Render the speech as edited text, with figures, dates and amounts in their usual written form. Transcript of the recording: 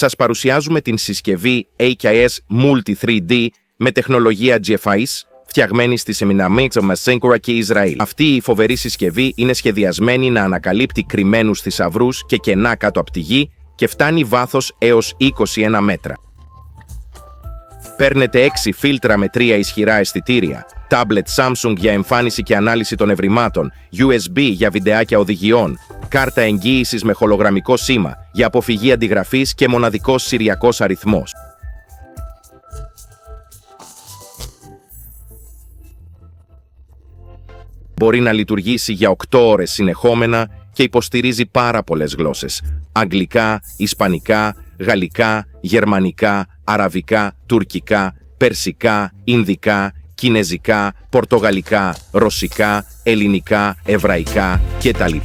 Σας παρουσιάζουμε την συσκευή AKS Multi 3D με τεχνολογία GFIS, φτιαγμένη στη Σεμιναμίξο Μασέγκουρα και Ισραήλ. Αυτή η φοβερή συσκευή είναι σχεδιασμένη να ανακαλύπτει κρυμμένους θησαυρούς και κενά κάτω από τη γη και φτάνει βάθος έως 21 μέτρα. Παίρνετε 6 φίλτρα με 3 ισχυρά αισθητήρια, τάμπλετ Samsung για εμφάνιση και ανάλυση των ευρημάτων, USB για βιντεάκια οδηγιών, κάρτα εγγύησης με χολογραμμικό σήμα για αποφυγή αντιγραφής και μοναδικός συριακός αριθμός. Μπορεί να λειτουργήσει για 8 ώρες συνεχόμενα και υποστηρίζει πάρα πολλές γλώσσες: αγγλικά, ισπανικά, γαλλικά, γερμανικά, αραβικά, τουρκικά, περσικά, ινδικά, κινεζικά, πορτογαλικά, ρωσικά, ελληνικά, εβραϊκά κτλ.